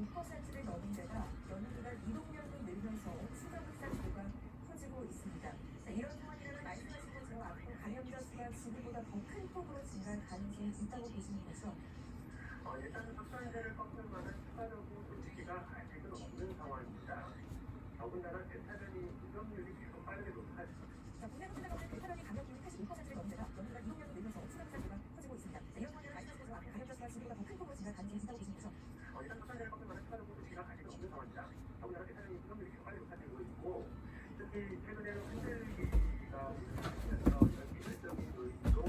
5%를 넘은 데다 연기가 이동량도 늘면서 추가불사 기도가 커지고 있습니다. 이런 상황이라면 말씀하신 것처럼 앞으로 감염자 수가 지금보다 더 큰 폭으로 증가할 가능성이 있다고 보시는 거죠? 일단은 확산세를 꺾을 만한 추가적인 조치가 아직은 없는 상황입니다. 더군다나 델타변이 감염률이 계속 빠르게 높아지고 국내 확진자 가운데 델타변이 감염률이 85%를 넘는데다 연기가 이동량도 늘면서 추가불사 기도가 커지고 있습니다. 이런 상황이라면 말씀하신 것처럼 앞으로 감염자 수가 지금보다 더 큰 폭으로 증가할 가능성이 있다고 보시는 거죠? 일단 확산세를 꺾을 만한 추가적인 조치가 아직은 없는 상황입니다. 더군다나 델타변이 감염률이 계속 빠르게 높아지고 있고 특히 최근에는 흔들기가 있으면서 이런 기술적인 요인도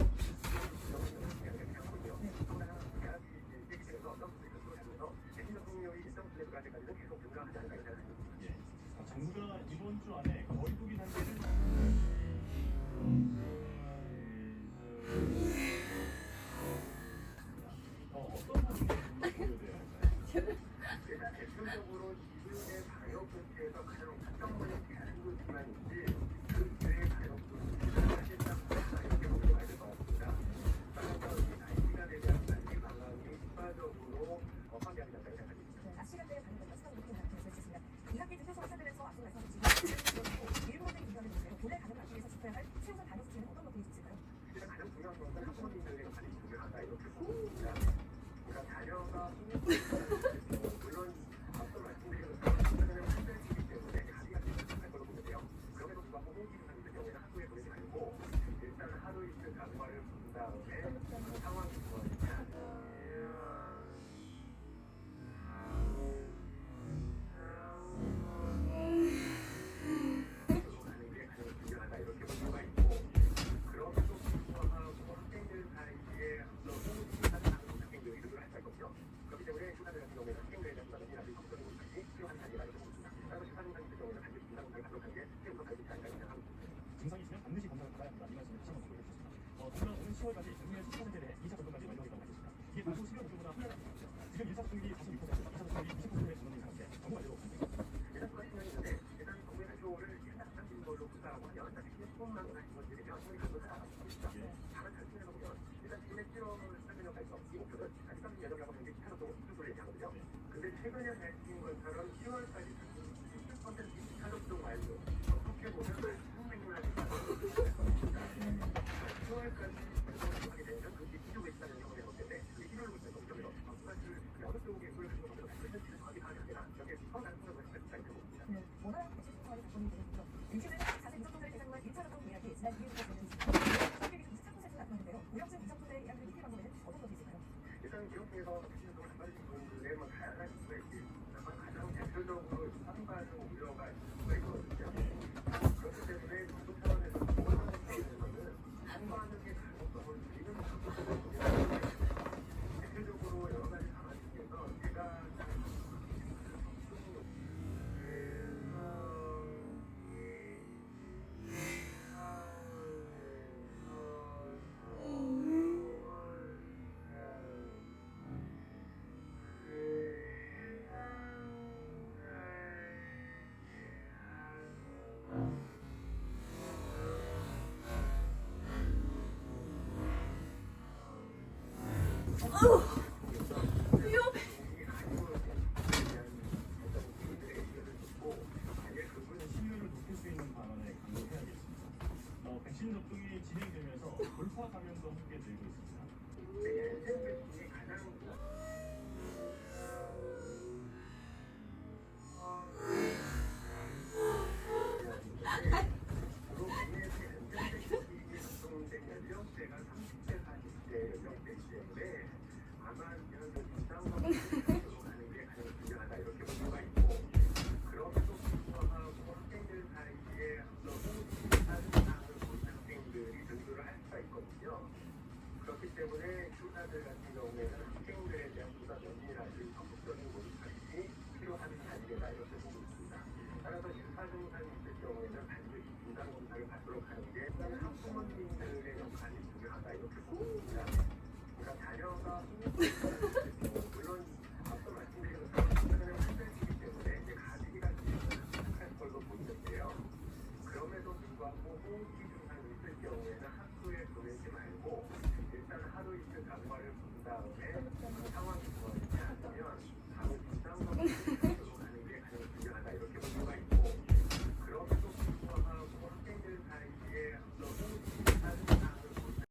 정부가 이번 주 안에 거리 두기 단계를 어떤 부분이 고려돼야 할까요? 일단 대표적으로 지금의 방역 조치에서 가장 확정적인 대안도 기만인지 그 이외의 방역 조치를 사실상 이렇게 보셔야 될 것 같습니다. 따라서 이 단기간에 대한 단기 방안이 추가적으로 확대하기 된다고 생각합니다. 낮 시간대에 방역과 추가적으로 높은 가능성이 있습니다. 2학기 등에서 확산되면서 앞서 말씀하신 일부 학생이 기관을 보시면 본래 가족 막기 위해서 지켜야 할 최우선 방역 수칙은 어떤 것들이 있을까요? 일단 가장 중요한 것은 학부모님들의 역할이 중요하다 이렇게 보입니다. 그러니까 자녀가 물론 앞서 말씀드린 것처럼 최근에 환절기이기 때문에 가비가 할 걸로 보는데요. 그럼에도 불구하고 호흡기 증상 있을 경우에는 학교에 보내지 말고 일단 하루 이틀 간과를 본 다음에 상황이 좋아지면 이렇게 볼 수가 있고 그럼에도 불구하고 학생들 사이에 학생들이 교류를 할 수가 있거든요. 그렇기 때문에 휴가들 같은 경우에는 학생들에 대한 부담이 아주 걱정이 못하지 필요한 단계가 이렇게 보입니다. 따라서 휴가 증상이 있을 경우에는 반드시 증상 검사를 받도록 하는 게 최우선 가야 되지 않을까 생각합니다. 증상이 있으면 반드시 검사를 받아야 한다. 이 말씀을 다시 한번 드리겠습니다. 또한 오는 10월까지 전국의 10%에 대해 2차 접종까지 완료하겠다고 하셨습니다. 이게 당초 11월 목표보다 하나가 적었죠. 지금 1차 접종률이 46%, 2차 접종률이 20%에 전원인 상태. 정부 완료로 가능합니다. 일단 수가 측면이 있는데 일단 정부의 발표를 일단 당긴 걸로 구사하고 하면 일단 지금 수업만 하신 것들이 명확히 가져서 나가고 있습니다. 다만 단순해서 보면 일단 지금의 7월 설명까지 이 목표는 아직까지 예정이라고 하는 게 2차 접종 수술을 얘기하거든요. 근데 최근에 밝힌 것처럼 10월까지 60% 2차 접종 완료 어떻게 보면 한국맹물하게 10월까지 하게 되면 그 기초가 있다는 경험이 올 텐데 그 기초를 볼 때는 좀 사실 어느 쪽에 그걸 가지고 보면 그런 정확히 파악이 안 되나 이렇게 서로 다른 부분을 가지고 있다고 봅니다. 원활한 백신 소통이 작동이 되는군요. 일주일에 자세 유전자를 대상으로 한 1차 접종 예약이 지난 2일부터 진행됐습니다. 합격이 93%가 나타났는데요. 고령층 유전자 예약을 미리 방법에는 어떤 것이 있을까요? 일단 기업에서 백신 접종을 안 받으신 분들의 다양한 이유가 있겠지만 가장 대표적으로 상반응 우려가 있을 수가 있거든요. 그렇기 때문에 정부 차원에서 보건당 차원에서는 상반응의 가능성을 줄이는 방법을 대표적으로 여러 가지 방안 중에서 제가 신뢰를 높일 수 있는 방안을 강구해야겠습니다. 백신 접종이 진행되면서 돌파 감염도 함께 늘고 있습니다. 엔센백신이 가장 연령대가 30대, 40대 연령대이기 때문에 아마 이런 진상과 가는 게 가장 중요하다 이렇게 볼 수가 있고 그럼에도 불구하고 학생들 사이에 너무 비슷한 상황을 보이는 학생들이 전도를 할 수가 있거든요. 그렇기 때문에 교사들 같은 경우에는 학생들에 대한 보다 면밀하게 적극적인 모니터링이 필요한 단계다 이렇게 보고 있습니다. 따라서 유사 증상이 있을 경우에는 반드시 진상 검사를 받도록 하는 게 학부모님들의 역할이 중요하다 이렇게 보고 있습니다. 그러니까 자녀가 물론 앞서 말씀드린 것처럼 최근에 환절기이기 때문에 이제 가비가 시작할 걸로 보이는데요. 그럼에도 불구하고 호흡기 증상이 있을 경우에는 학교에 보내지 말고 일단 하루 이틀 간과를 본 다음에